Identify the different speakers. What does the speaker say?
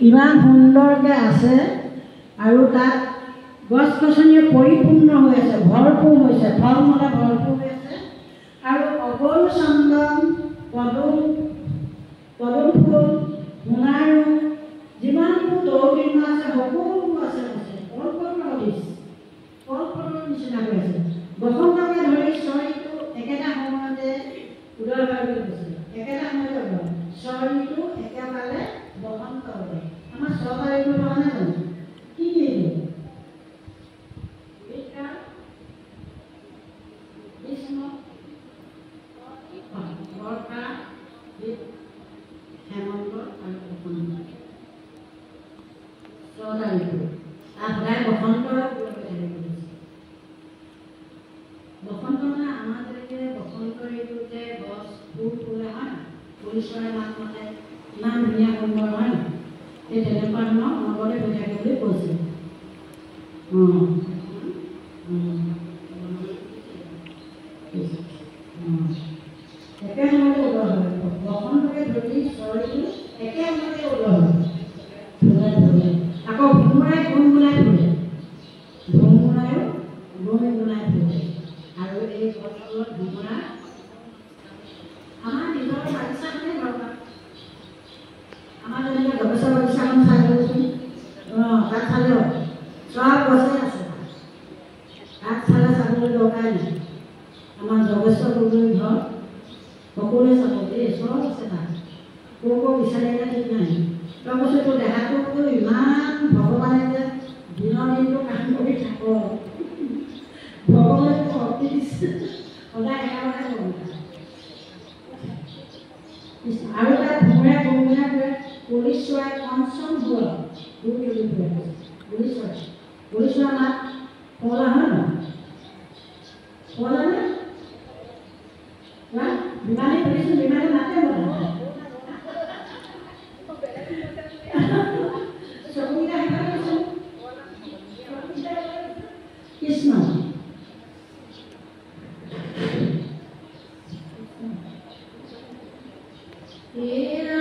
Speaker 1: ইমান সুন্দৰকৈ আছে আৰু তাত গছ গছনিয়ে পৰিপূৰ্ণ হৈ আছে, ভৰপূৰ হৈছে, ফল মূলে ভৰপূৰ হৈ আছে আৰু অগল চন্দন পদুম ফুল সোণাৰু যিমানবোৰ দৌৰিণ আছে সকলোবোৰ আছে কল্পনাৰ নিচিনা হৈ আছে। বসন্তকে ধৰি চৰাইটো একেটা সময়তে উদয় হৈ গৈছে, একেটা সময়তে চৰাইটো একেবাৰে বসন্ত হয়। আমাৰ চৰকাৰী নহয় জানো কি হেমন্ত আৰু চৰাইটো সদায় বসন্তৰ বসন্ত মানে আমাৰ যেনেকৈ বসন্ত ঋতুতে গছ ফুল ফুলে হয় না, ফুল চৰাই মাত মাতে ইমান ধুনীয়া সুন্দৰ হয় না, এই তেনেকুৱা ধৰণৰ লগতে হৈ থাকে বুলি কৈছে। একে সময়তে ওলোৱা হয়, বসন্তকে ধৰি চৰাইটো একে সময়তে ওলোৱা হয়, ফুলে আকৌ ভোমোৰাই গুণগুণাই ফুলে, ভোমোৰায়ো গুণগুণাই ফুলে আৰু এই গছবোৰত ভোমোৰা আমাৰ নিজৰ বাগিচাখনে দৰকাৰ। আমাৰ যেনেকৈ গৱেষণা বাগিচাখন চাই গৈছোঁ, তাত চালেও চব গছেই আছে, তাত চালে চাবলৈ দৰকাৰ নাই। আমাৰ যগেশ্বৰ গগৈৰ ঘৰ সকলোৱে চাব দেই, চব আছে তাত, ক'ব বিচাৰিলে ঠিক নাই। তই কৈছোঁ তোৰ দেহাটো ইমান ভগৱানে যে দিনৰ দিনটো কাম কৰি থাক, ভগৱানে শক্তি দিছে, সদায় একেবাৰে আৰু তাত ভোমোৰাই গুণগুণাই ফুৰে, পুলিচ চৰাই পঞ্চম হোৱা পুলিচ চৰাই মাত পলা হয় ন পলা নে বিমানে ফুৰিছোঁ, বিমানে মাতে বনায় চকুকেইটা সেইকাৰণে কৈছোঁ কৃষ্ণ Yeah.